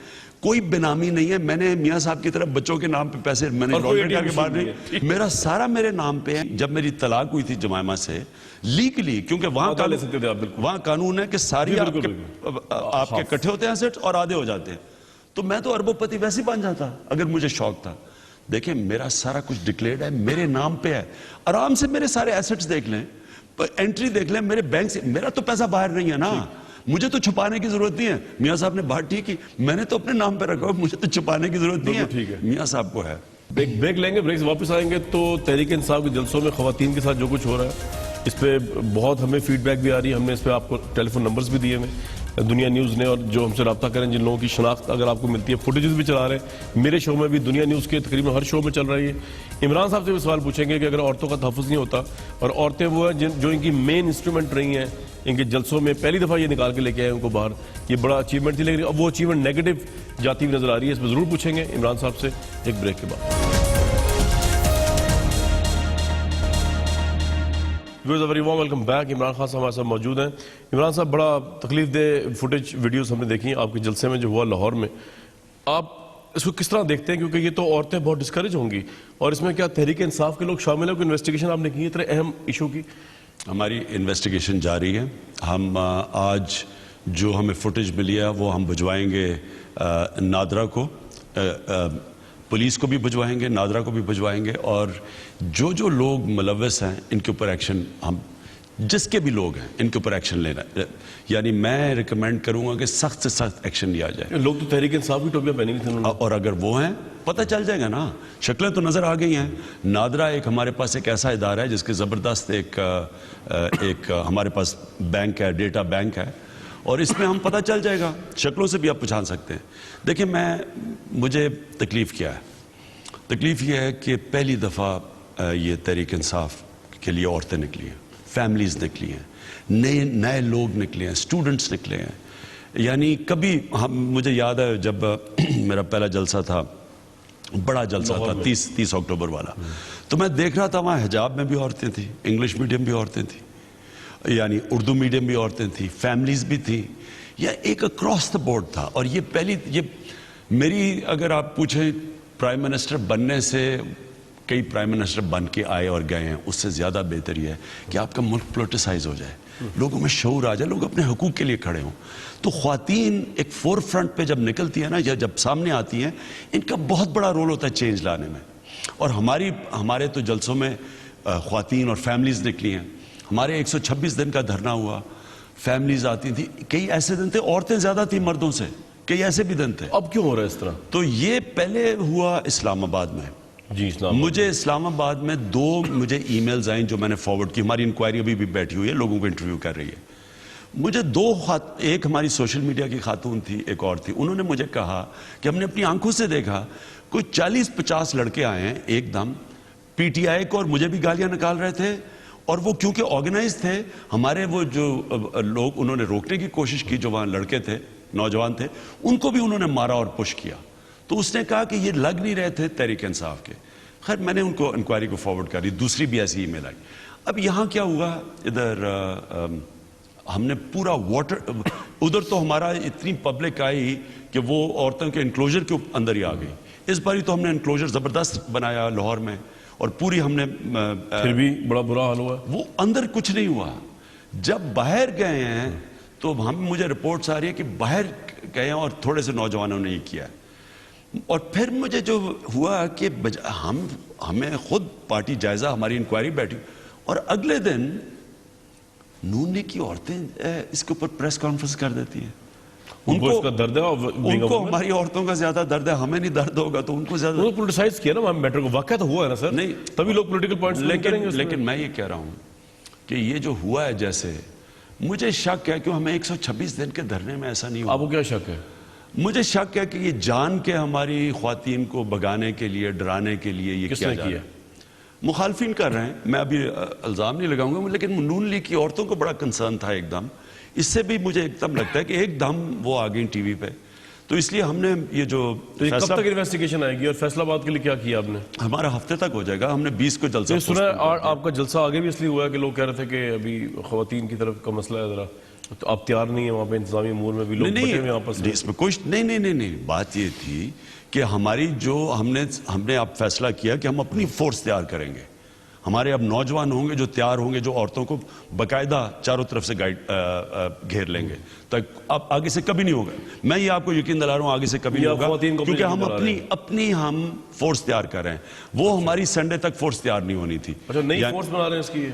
کوئی بینامی نہیں ہے. میں نے میاں صاحب کی طرف بچوں کے نام پہ پیسے میں نے لانڈری کر کے بعد نہیں, میرا سارا میرے نام پہ ہے. جب میری طلاق ہوئی تھی جمائمہ سے لیگلی, کیونکہ وہاں قانون ہے کہ ساری آپ کے اکٹھے ہوتے ہیں ایسٹس اور آدھے ہو جاتے ہیں, تو میں تو اربوں پتی ویسے بن جاتا اگر مجھے شوق تھا. دیکھیں میرا سارا کچھ ڈکلیئرڈ ہے, میرے نام پہ ہے. آرام سے میرے سارے ایسٹس دیکھ لیں, انٹری دیکھ لیں میرے بینک سے. میرا تو پیسہ باہر نہیں ہے نا, مجھے تو چھپانے کی ضرورت نہیں ہے. میاں صاحب نے بات ٹھیک کی, میں نے تو اپنے نام پہ رکھا, مجھے تو چھپانے کی ضرورت نہیں ہے, میاں صاحب کو ہے. بریک لیں گے, بریک سے واپس آئیں گے تو تحریک انصاف کے جلسوں میں خواتین کے ساتھ جو کچھ ہو رہا ہے اس پہ بہت ہمیں فیڈ بیک بھی آ رہی ہے. ہم نے اس پہ آپ کو ٹیلی فون نمبرز بھی دیے ہوئے, دنیا نیوز نے, اور جو ہم سے رابطہ کریں جن لوگوں کی شناخت اگر آپ کو ملتی ہے, فوٹیجز بھی چلا رہے ہیں. میرے شو میں بھی دنیا نیوز کے تقریباً ہر شو میں چل رہی ہے. عمران صاحب سے بھی سوال پوچھیں گے کہ اگر عورتوں کا تحفظ نہیں ہوتا, اور عورتیں وہ ہیں جو ان کی مین انسٹرومنٹ رہی ہیں ان کے جلسوں میں, پہلی دفعہ یہ نکال کے لے کے آئے ان کو باہر, یہ بڑا اچیومنٹ تھی, لیکن اب وہ اچیومنٹ نیگیٹو جاتی ہوئی نظر آ رہی ہے. اس پہ ضرور پوچھیں گے عمران صاحب سے ایک بریک کے بعد. Welcome back. عمران خان صاحب ہمارے ساتھ موجود ہیں. عمران صاحب, بڑا تکلیف دہ فوٹیج ویڈیوز ہم نے دیکھی آپ کے جلسے میں جو ہوا لاہور میں, آپ اس کو کس طرح دیکھتے ہیں؟ کیونکہ یہ تو عورتیں بہت ڈسکریج ہوں گی, اور اس میں کیا تحریک انصاف کے لوگ شامل ہیں؟ کوئی انویسٹیگیشن آپ نے کی ہے اتنے اہم ایشو کی؟ ہماری انویسٹیگیشن جاری ہے. ہم آج جو ہمیں فوٹیج ملی ہے وہ ہم بھجوائیں گے نادرا کو, پولیس کو بھی بھجوائیں گے, نادرا کو بھی بھجوائیں گے, اور جو لوگ ملوث ہیں ان کے اوپر ایکشن, ہم جس کے بھی لوگ ہیں ان کے اوپر ایکشن لینا ہے. یعنی میں ریکمینڈ کروں گا کہ سخت سے سخت ایکشن لیا جائے. لوگ تو تحریک انصاف کی ٹوپیاں پہنی ہوئی تھیں, اور اگر وہ ہیں پتہ چل جائے گا نا, شکلیں تو نظر آ گئی ہیں. نادرا ایک ہمارے پاس ایک ایسا ادارہ ہے جس کے زبردست ایک ہمارے پاس بینک ہے, ڈیٹا بینک ہے, اور اس میں ہم پتہ چل جائے گا, شکلوں سے بھی آپ پہچان سکتے ہیں. دیکھیں مجھے تکلیف کیا ہے, تکلیف یہ ہے کہ پہلی دفعہ یہ تحریک انصاف کے لیے عورتیں نکلی ہیں, فیملیز نکلی ہیں, نئے لوگ نکلے ہیں, اسٹوڈنٹس نکلے ہیں. یعنی کبھی مجھے یاد ہے جب میرا پہلا جلسہ تھا, بڑا جلسہ تھا 30 اکتوبر والا, تو میں دیکھ رہا تھا وہاں حجاب میں بھی عورتیں تھیں, انگلش میڈیم بھی عورتیں تھیں, یعنی اردو میڈیم بھی عورتیں تھیں, فیملیز بھی تھیں, یا ایک اکراس دا بورڈ تھا. اور یہ میری اگر آپ پوچھیں پرائم منسٹر بننے سے, کئی پرائم منسٹر بن کے آئے اور گئے ہیں, اس سے زیادہ بہتر یہ ہے کہ آپ کا ملک پولیٹیسائز ہو جائے, لوگوں میں شعور آ جائے, لوگ اپنے حقوق کے لیے کھڑے ہوں. تو خواتین ایک فور فرنٹ پہ جب نکلتی ہیں نا, یا جب سامنے آتی ہیں, ان کا بہت بڑا رول ہوتا ہے چینج لانے میں. اور ہمارے تو جلسوں میں خواتین اور فیملیز نکلی ہیں. ہمارے 126 دن کا دھرنا ہوا, فیملیز آتی تھیں. کئی ایسے دن تھے عورتیں زیادہ تھیں مردوں سے, کئی ایسے بھی دن تھے. اب کیوں ہو رہا ہے اس طرح؟ تو یہ پہلے ہوا اسلام آباد میں, جی اسلام مجھے اسلام آباد میں 2 مجھے ای میلز آئیں جو میں نے فارورڈ کی. ہماری انکوائری ابھی بھی بیٹھی ہوئی ہے, لوگوں کو انٹرویو کر رہی ہے. مجھے 2 ایک ہماری سوشل میڈیا کی خاتون تھی, ایک اور تھی. انہوں نے مجھے کہا کہ ہم نے اپنی آنکھوں سے دیکھا کوئی 40-50 لڑکے آئے ہیں ایک دم, پی ٹی آئی کو اور مجھے بھی گالیاں نکال رہے تھے, اور وہ کیونکہ آرگنائز تھے, ہمارے وہ جو لوگ انہوں نے روکنے کی کوشش کی, جو وہاں لڑکے تھے, نوجوان تھے, ان کو بھی انہوں نے مارا اور پش کیا. تو اس نے کہا کہ یہ لگ نہیں رہے تھے تحریک انصاف کے. خیر میں نے ان کو انکوائری کو فارورڈ کر دی. دوسری بھی ایسی ای میل آئی. اب یہاں کیا ہوا, ادھر ہم نے پورا واٹر, ادھر تو ہمارا اتنی پبلک آئی کہ وہ عورتوں کے انکلوجر کے اندر ہی آ گئی. اس باری تو ہم نے انکلوجر زبردست بنایا لاہور میں, اور پوری ہم نے, پھر بھی بڑا برا حال ہوا. وہ اندر کچھ نہیں ہوا. جب باہر گئے ہیں تو مجھے رپورٹس آ رہی ہے کہ باہر گئے ہیں اور تھوڑے سے نوجوانوں نے یہ کیا. اور پھر مجھے جو ہوا کہ ہمیں خود پارٹی جائزہ, ہماری انکوائری بیٹھی, اور اگلے دن نون لیگ کی عورتیں اس کے اوپر پریس کانفرنس کر دیتی ہیں. ان کو اس کا درد ہے, ان کو ہماری عورتوں کا زیادہ درد ہے, ہمیں نہیں درد ہوگا تو ان کو زیادہ. وہ پولیٹیسائز کیا نا میٹر کو, واقعہ تو ہوا ہے نا سر, نہیں تبھی لوگ پولیٹیکل پوائنٹس. لیکن میں یہ کہہ رہا ہوں کہ یہ جو ہوا ہے, جیسے مجھے شک ہے کہ ہمیں 126 دن کے دھرنے میں ایسا نہیں ہوا. آپ کو کیا شک ہے؟ مجھے شک ہے کہ یہ جان کے ہماری خواتین کو بگانے کے لیے, ڈرانے کے لیے یہ کیا جا رہا ہے. مخالفین کر رہے ہیں, میں ابھی الزام نہیں لگاؤں گا, لیکن نون لیگ کی عورتوں کو بڑا کنسرن تھا ایک دم. اس سے بھی مجھے ایک دم لگتا ہے کہ ایک دم وہ آ گئی ٹی وی پہ. تو اس لیے ہم نے یہ جو کب تک انویسٹیگیشن آئے گی, اور فیصلہ آباد کے لیے کیا کیا آپ نے؟ ہمارا ہفتے تک ہو جائے گا. ہم نے 20 کو جلسہ سنا ہے, اور آپ کا جلسہ آگے بھی اس لیے ہوا ہے کہ لوگ کہہ رہے تھے کہ ابھی خواتین کی طرف کا مسئلہ ہے ذرا, تو آپ تیار نہیں ہیں وہاں پہ, انتظامی امور میں بھی لوگ بٹے ہوئے آپس میں. اس میں کچھ نہیں. بات یہ تھی کہ ہماری جو ہم نے اب فیصلہ کیا کہ ہم اپنی فورس تیار کریں گے. ہمارے اب نوجوان ہوں گے جو تیار ہوں گے, جو عورتوں کو باقاعدہ چاروں طرف سے گھیر لیں گے. تک اب آگے سے کبھی نہیں ہوگا. میں یہ آپ کو یقین دلا رہا ہوں, آگے سے کبھی نہیں ہوگا, کیونکہ ہم اپنی فورس تیار کر رہے ہیں. وہ ہماری سنڈے تک فورس تیار نہیں ہونی تھی. اچھا, نئی فورس بنا رہے ہیں اس کی.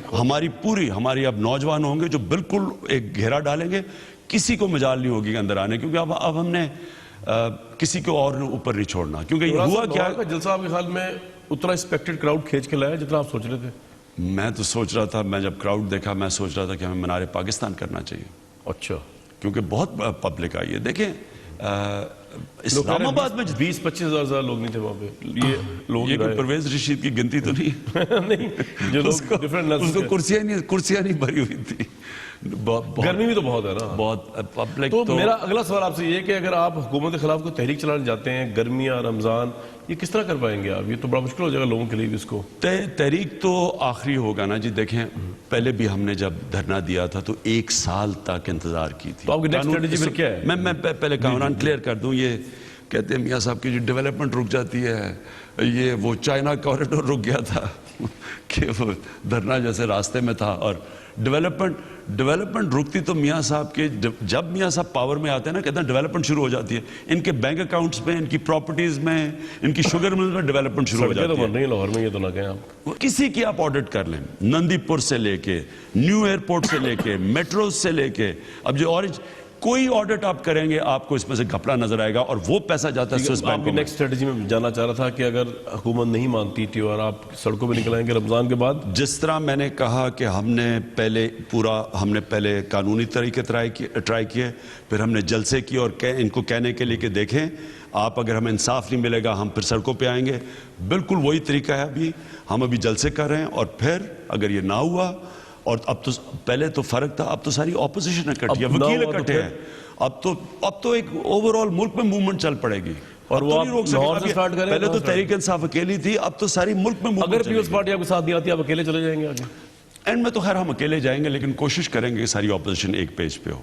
ہماری اب نوجوان ہوں گے جو بالکل ایک گھیرا ڈالیں گے, کسی کو مجال نہیں ہوگی اندر آنے, کیونکہ اب ہم نے کسی کو اور اوپر نہیں چھوڑنا. کیونکہ یہ ہوا کیا, جلسہ آپ کے خیال میں اتنا ایکسپیکٹڈ کراؤڈ کھینچ کے لایا جتنا آپ سوچ رہے تھے؟ میں تو سوچ رہا تھا, میں جب کراؤڈ دیکھا میں سوچ رہا تھا کہ ہمیں منار پاکستان کرنا چاہیے. اچھا, کیونکہ بہت پبلک آئی ہے. دیکھیں اسلام آباد میں 20-25 ہزار لوگ نہیں تھے وہاں پہ. یہ لوگ, یہ کوئی پرویز رشید کی گنتی تو نہیں جو لوگ ڈیفرنٹ, اس کو کرسیاں نہیں بھری ہوئی تھی. گرمی بھی تو بہت ہے نا, بہت پبلک. تو میرا اگلا سوال آپ سے یہ کہ اگر آپ حکومت کے خلاف کوئی تحریک چلانے جاتے ہیں, گرمیاں, رمضان, یہ کس طرح کر پائیں گے آپ؟ یہ تو بڑا مشکل ہو جائے گا لوگوں کے لیے بھی. اس کو تحریک تو آخری ہوگا نا جی. دیکھیں پہلے بھی ہم نے جب دھرنا دیا تھا تو 1 سال تک انتظار کی تھی. تو آپ کی نیکسٹ اسٹریٹجی پھر کیا ہے؟ میں پہلے کامران کلیئر کر دوں. یہ کہتے ہیں میاں صاحب کی جو ڈیولپمنٹ رک جاتی ہے, یہ وہ چائنا کوریڈور رک گیا تھا کہ وہ دھرنا جیسے راستے میں تھا, اور ڈیولپمنٹ رکتی تو میاں صاحب کے, جب میاں صاحب پاور میں آتے ہیں نا, کہتے ہیں ڈیولپمنٹ شروع ہو جاتی ہے. ان کے بینک اکاؤنٹس میں, ان کی پراپرٹیز میں, ان کی شوگر مل میں ڈیولپمنٹ شروع ہو جاتی ہے. لاہور میں یہ تو نہ کہیں آپ, کسی کی آپ آڈٹ کر لیں, نندی پور سے لے کے, نیو ایئرپورٹ سے لے کے, میٹروز سے لے کے, اب جو اورنج, کوئی آڈٹ آپ کریں گے آپ کو اس میں سے گھپلا نظر آئے گا, اور وہ پیسہ جاتا ہے سوئس بینک میں. نیکسٹ اسٹریٹجی میں جاننا چاہ رہا تھا کہ اگر حکومت نہیں مانتی تھی اور آپ سڑکوں پہ نکل آئیں گے رمضان کے بعد, جس طرح میں نے کہا کہ ہم نے پہلے قانونی طریقے ٹرائی کیے, پھر ہم نے جلسے کیے, اور ان کو کہنے کے لیے کہ دیکھیں آپ, اگر ہمیں انصاف نہیں ملے گا ہم پھر سڑکوں پہ آئیں گے. بالکل وہی طریقہ ہے. ہم ابھی جلسے کر رہے ہیں, اور پھر اگر یہ نہ ہوا, اور اب تو پہلے تو فرق تھا, اب تو ساری اپوزیشن اکٹھی ہے, وکیل اکٹھے ہیں, اب تو ایک اوور آل ملک میں موومنٹ چل پڑے گی. اور وہ لاہور سے سٹارٹ کریں. پہلے تو تحریک انصاف اکیلی تھی, اب تو ساری ملک میں موومنٹ. اگر پیپلز پارٹی آپ کے ساتھ نہیں آتی, آپ اکیلے چلے جائیں گے آگے؟ اینڈ میں تو خیر ہم اکیلے جائیں گے, لیکن کوشش کریں گے کہ ساری اپوزیشن ایک پیج پہ ہو.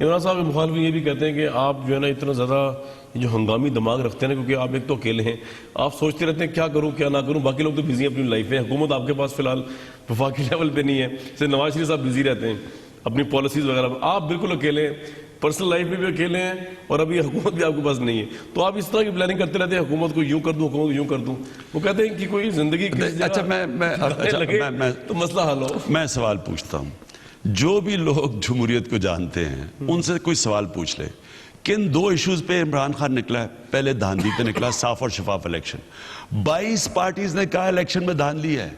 عمران صاحب مخالفین یہ بھی کہتے ہیں کہ آپ جو ہے نا اتنا زیادہ جو ہنگامی دماغ رکھتے ہیں نا, کیونکہ آپ ایک تو اکیلے ہیں, آپ سوچتے رہتے ہیں کیا کروں کیا نہ کروں, باقی لوگ تو بزی ہیں اپنی لائف میں. حکومت آپ کے پاس فی الحال وفاقی لیول پہ نہیں ہے, جیسے نواز شریف صاحب بزی رہتے ہیں اپنی پالیسیز وغیرہ میں, آپ بالکل اکیلے ہیں, پرسنل لائف میں بھی اکیلے ہیں, اور ابھی حکومت بھی آپ کے پاس نہیں ہے. تو آپ اس طرح کی پلاننگ کرتے رہتے ہیں, حکومت کو یوں کر دوں, حکومت کو یوں کر دوں. وہ کہتے ہیں کہ کوئی زندگی اچھا میں تو مسئلہ حل ہو. میں سوال پوچھتا ہوں, جو بھی لوگ جمہوریت کو جانتے ہیں ان سے کوئی سوال پوچھ لے, کن دو ایشوز پہ عمران خان نکلا ہے؟ پہلے دھاندلی پہ نکلا، صاف اور شفاف الیکشن. 22 پارٹیز نے کہا الیکشن میں دھاندلی ہے،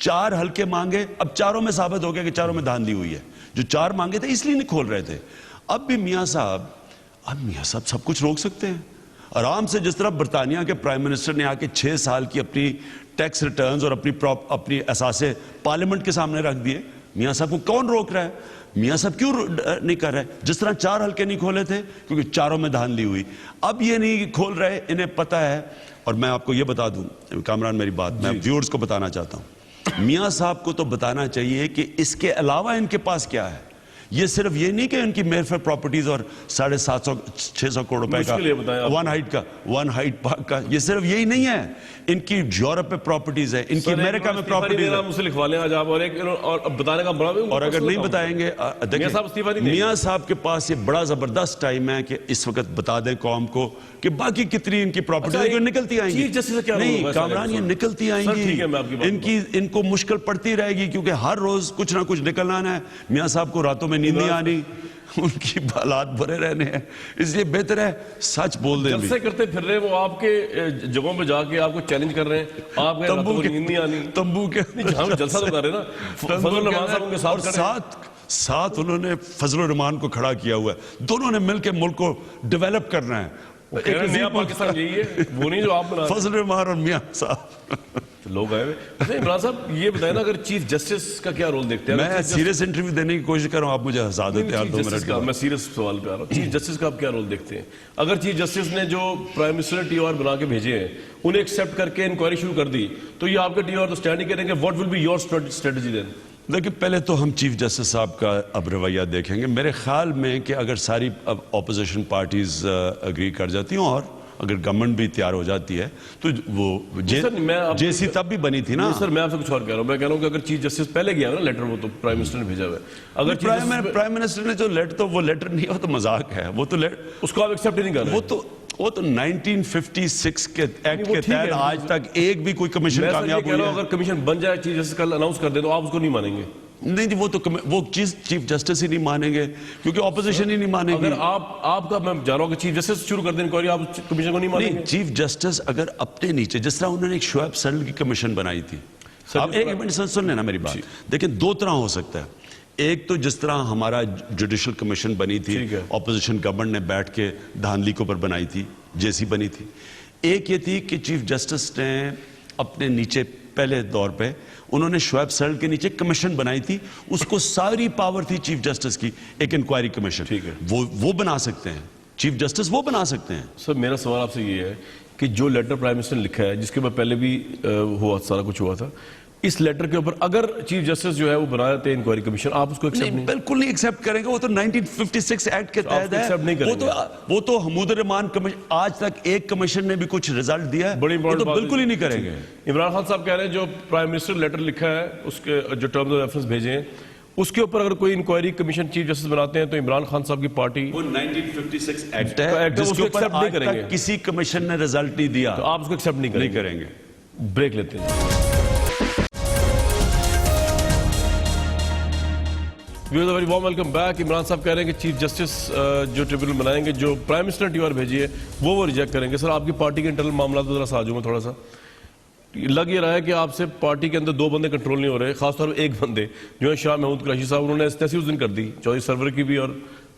4 حلقے مانگے، اب چاروں میں ثابت ہو گیا کہ چاروں میں دھاندلی ہوئی ہے. جو 4 مانگے تھے اس لیے نہیں کھول رہے تھے. اب بھی میاں صاحب سب کچھ روک سکتے ہیں آرام سے، جس طرح برطانیہ کے پرائم منسٹر نے آ کے 6 سال کی اپنی ٹیکس ریٹرنز اور اپنی اثاثے پارلیمنٹ کے سامنے رکھ دیے. میاں صاحب کو کون روک رہا ہے؟ میاں صاحب کیوں نہیں کر رہے؟ جس طرح 4 حلقے نہیں کھولے تھے کیونکہ چاروں میں دھاندلی ہوئی، اب یہ نہیں کھول رہے، انہیں پتہ ہے. اور میں آپ کو یہ بتا دوں کامران، میری بات میں ویورز کو بتانا چاہتا ہوں، میاں صاححب کو تو بتانا چاہیے کہ اس کے علاوہ ان کے پاس کیا ہے. یہ صرف یہ نہیں کہ ان کی میئر فیئر پراپرٹیز اور 750-600 کروڑ روپے کا ون ہائٹ پارک کا، یہ صرف یہی نہیں ہے. ان کی یورپ میں پراپرٹیز ہے، ان کی امریکہ میں پراپرٹیز ہے. مجھ سے لکھوا لیں آج آپ، اور بتانے کا بڑا بھی، اور اگر نہیں بتائیں گے، میاں صاحب کے پاس یہ بڑا زبردست ٹائم ہے کہ اس وقت بتا دیں قوم کو کہ باقی کتنی ان کی پراپرٹیز نکلتی آئیں گی. نہیں کامران، یہ نکلتی آئیں گی، ان کو مشکل پڑتی رہے گی کیونکہ ہر روز کچھ نہ کچھ نکلنا ہے. میاں صاحب کو راتوں میں نیند نہیں آنی، ان کی حالات برے رہنے ہیں، اس لیے بہتر ہے سچ بول دیں. جلسے کرتے پھر رہے، وہ آپ کے جگہوں پہ جا کے آپ کو چیلنج کر رہے ہیں، آپ کے راتوں کو نیند نہیں آنی. تمبو کے ہم جلسہ تو کر رہے ہیں نا، فضل الرحمان صاحب ان کے ساتھ کر رہے ہیں، ساتھ انہوں نے فضل الرحمان کو کھڑا کیا ہوا ہے. دونوں نے مل کے ملک کو ڈیولپ کرنا ہے. نیا پاکستان یہی ہے، وہ نہیں جو آپ بنا. فضل الرحمان اور میاں صاحب لوگ آئے ہوئے. عمران صاحب یہ بتائیں نا، اگر چیف جسٹس کا کیا رول دیکھتے ہیں؟ میں سیریس انٹرویو دینے کی کوشش کر رہا ہوں، آپ مجھے ہسا دیتے ہیں 2 منٹ کا. میں سیریس سوال پہ آ رہا ہوں. چیف جسٹس کا آپ کیا رول دیکھتے ہیں؟ اگر چیف جسٹس نے جو پرائم منسٹر نے ٹی او آر بنا کے بھیجے ہیں انہیں ایکسیپٹ کر کے انکوائری شروع کر دی، تو یہ آپ کے ٹی او آر تو اسٹینڈ نہیں کریں گے. What will be your strategy then? دیکھیں، پہلے تو ہم چیف جسٹس صاحب کا اب رویہ دیکھیں گے. میرے خیال میں کہ اگر ساری اپوزیشن پارٹیز اگری کر جاتی ہوں اور اگر گورنمنٹ بھی تیار ہو جاتی ہے تو وہ جے سی تب بھی بنی تھی نا. سر میں آپ سے کچھ اور کہہ رہا ہوں، میں کہہ رہا ہوں کہ اگر چیف جسٹس پہلے گیا نا لیٹر، وہ تو پرائم منسٹر نے بھیجا ہوا ہے. اگر پرائم منسٹر نے جو لیٹر، تو وہ لیٹر نہیں ہو تو مذاق ہے، وہ تو اس کو آپ ایکسیپٹ نہیں کر رہے. وہ تو 1956 کے ایکٹ کے تحت آج تک ایک بھی کوئی کمیشن کامیاب ہوئی ہے. اگر کمیشن بن جائے، چیف جسٹس کل اناؤنس کر دے، تو آپ اس کو نہیں مانیں گے؟ نہیں، وہ چیز چیف جسٹس ہی نہیں مانیں گے کیونکہ اپوزیشن ہی نہیں مانے گی. اگر آپ کا، میں جا رہا ہوں کہ چیف جسٹس شروع کر دیں انکوائری، آپ کمیشن کو نہیں مانیں گے؟ چیف جسٹس اگر اپنے نیچے، جس طرح انہوں نے ایک شعیب سرل کی کمیشن بنائی تھی. آپ ایک منٹ سن لینا میری بات. دیکھیں، 2 طرح ہو سکتا ہے. ایک تو جس طرح ہمارا جوڈیشل کمیشن بنی تھی، اپوزیشن گورنمنٹ نے بیٹھ کے دھاندلی کے اوپر بنائی تھی، جیسی بنی تھی. ایک یہ تھی کہ چیف جسٹس نے اپنے نیچے پہلے دور پہ انہوں نے شعیب سرل کے نیچے کمیشن بنائی تھی، اس کو ساری پاور تھی چیف جسٹس کی، ایک انکوائری کمیشن. وہ بنا سکتے ہیں چیف جسٹس، وہ بنا سکتے ہیں. سر میرا سوال آپ سے یہ ہے کہ جو لیٹر پرائم منسٹر نے لکھا ہے، جس کے بعد پہلے بھی ہوا سارا کچھ ہوا تھا، اس لیٹر کے اوپر اگر چیف جسٹس جو ہے وہ بنا دیتے ہیں انکوائری کمیشن، آپ اس کو ایکسیپٹ نہیں؟ بالکل نہیں ایکسیپٹ کریں گے. وہ تو 1956 ایکٹ کے تحت ہے. وہ تو حمود الرحمان کمیشن، آج تک ایک کمیشن نے بھی کچھ رزلٹ دیا ہے، وہ تو بالکل ہی نہیں کریں گے. عمران خان صاحب کہہ رہے ہیں جو پرائم منسٹر لیٹر لکھا ہے، اس کے جو ٹرمز آف ریفرنس بھیجے ہیں، اس کے اوپر اگر کوئی انکوائری کمیشن چیف جسٹس بناتے ہیں تو عمران خان صاحب کی پارٹی، وہ 1956 ایکٹ ہے جس کے اوپر آج تک کسی کمیشن نے رزلٹ نہیں دیا، تو آپ اس کو ایکسیپٹ نہیں کریں گے. بریک لیتے ہیں. Viewers very warm welcome back. Imran صاحب کہہ رہے ہیں کہ چیف جسٹس جو ٹریبیونل بنائیں گے، جو پرائم منسٹر نے ٹی او آر بھیجی ہے وہ ریجیکٹ کریں گے. سر آپ کی پارٹی کے انٹرنل معاملات میں ذرا سا آ جاؤں گا تھوڑا سا. لگ یہ رہا ہے کہ آپ سے پارٹی کے اندر 2 بندے کنٹرول نہیں ہو رہے، خاص طور پہ ایک بندے جو ہے شاہ محمود قریشی صاحب، انہوں نے ایسی اس دن کر دی، چودھری سرور کی بھی اور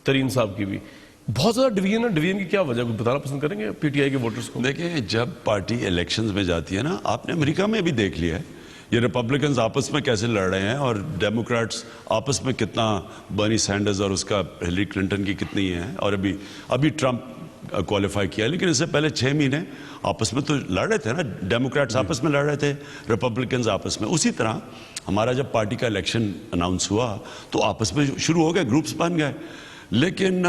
ترین صاحب کی بھی. بہت زیادہ ڈویژن ہے. ڈویژن کی کیا وجہ بتانا پسند کریں گے پی ٹی آئی کے ووٹرز کو؟ دیکھیں، جب پارٹی الیکشنز میں جاتی ہے نا، آپ نے امریکہ میں بھی دیکھ لیا ہے یہ ریپبلکنز آپس میں کیسے لڑ رہے ہیں اور ڈیموکریٹس آپس میں کتنا، برنی سینڈرز اور اس کا ہلری کلنٹن کی کتنی ہیں، اور ابھی ٹرمپ کوالیفائی کیا. لیکن اس سے پہلے 6 مہینے آپس میں تو لڑ رہے تھے نا، ڈیموکریٹس آپس میں لڑ رہے تھے، ریپبلکنز آپس میں. اسی طرح ہمارا جب پارٹی کا الیکشن اناؤنس ہوا تو آپس میں شروع ہو گئے، گروپس بن گئے. لیکن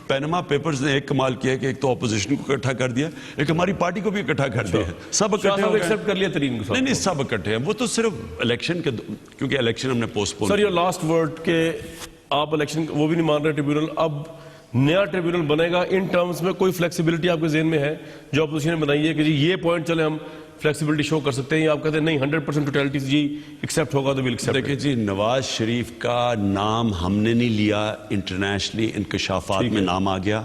پینما پیپرز نے ایک کمال کیا کہ ایک تو اپوزیشن کو اکٹھا کر دیا، ایک ہماری پارٹی کو بھی اکٹھا کر دیا. سب اکٹھے ہو گئے. ایکسیپٹ کر لیا ترین کو؟ نہیں، سب اکٹھے ہیں. وہ تو صرف الیکشن کے، کیونکہ الیکشن ہم نے پوسٹ پون. سر یہ لاسٹ ورڈ کہ آپ الیکشن وہ بھی نہیں مان رہے ٹریبیونل، اب نیا ٹریبیونل بنے گا ان ٹرمز میں کوئی فلیکسیبلٹی آپ کے ذہن میں ہے جو اپوزیشن نے بنائی ہے کہ جی یہ پوائنٹ چلے ہم فلیکسیبلٹی شو کر سکتے ہیں، یا آپ کہتے ہیں نہیں 100% ٹوٹیلٹی جی ایکسیپٹ ہوگا تو ویل ایکسیپٹ؟ دیکھیں جی، نواز شریف کا نام ہم نے نہیں لیا، انٹرنیشنلی انکشافات میں نام آ گیا.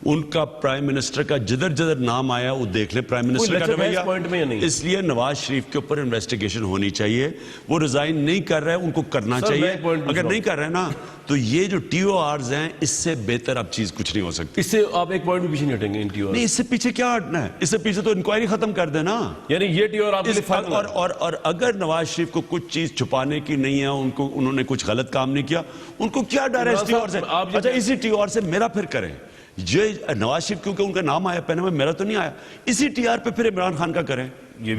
ان کا پرائم منسٹر کا جدھر جدھر نام آیا وہ دیکھ لیں پرائم منسٹر کا لچک ہے اس پوائنٹ میں یا نہیں؟ اس لیے نواز شریف کے اوپر انویسٹیگیشن ہونی چاہیے. وہ ریزائن نہیں کر رہے ان کو کرنا سر، چاہیے. میں ایک point پوچھ اگر رہا نہیں کر رہے نا تو یہ جو ٹی او آرز ہیں اس سے بہتر اب چیز کچھ نہیں ہو سکتی. اس سے آپ ایک پوائنٹ بھی پیچھے نہیں ہٹیں گے ان ٹی او آر؟ نہیں، اس سے پیچھے کیا ہٹنا ہے؟ اس سے پیچھے تو انکوائری ختم کر دینا. یعنی یہ ٹی او آر آپ کے لیے فائدہ ہے؟ اور اگر نواز شریف کو کچھ چیز چھپانے کی نہیں ہے، انہوں نے کچھ غلط کام نہیں کیا، ان کو کیا ڈر ہے اس ٹی او آر سے؟ اچھا اسی ٹی او آر سے میرا پھر کریں. یہ نواز شریف کیونکہ ان کا نام آیا پہلے میں، میرا تو نہیں آیا، اسی ٹی آر پہ پھر عمران خان کا کریں،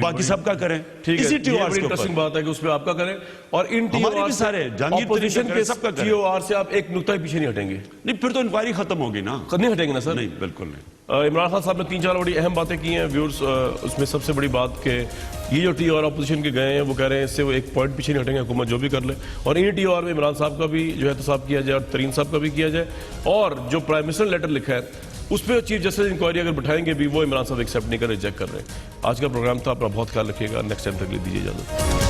باقی سب کا کریں. ٹھیک ہے، اسی ٹی او یہ آر بڑی کے انٹرسٹنگ اوپر بات ہے کہ اس پہ آپ کا کریں. اور ان ٹی او ہمارے آر بھی سارے جہانگیر اپوزیشن کے سب کا ٹی کریں. او آر سے آپ ایک نقطہ ہی پیچھے نہیں ہٹیں گے؟ نہیں، پھر تو انکوائری ختم ہوگی نا. نہیں ہٹیں گے نا سر؟ نہیں، بالکل نہیں. عمران خان صاحب نے 3-4 بڑی اہم باتیں کی ہیں ویورز. اس میں سب سے بڑی بات کہ یہ جو ٹی او آر اپوزیشن کے گئے ہیں وہ کہہ رہے ہیں اس سے وہ ایک پوائنٹ پیچھے نہیں ہٹیں گے، حکومت جو بھی کر لے. اور ان ٹی او آر میں عمران صاحب کا بھی جو ہے احتساب کیا جائے اور ترین صاحب کا بھی کیا جائے. اور جو پرائم منسٹر نے لیٹر لکھا ہے اس پہ چیف جسٹس انکوائری اگر بٹھائیں گے بھی وہ عمران صاحب ایکسیپٹ نہیں کر، ریجیکٹ کر رہے ہیں. آج کا پروگرام تھا، اپنا بہت خیال رکھیے گا. نیکسٹ ٹائم تک لیے دیجیے اجازت.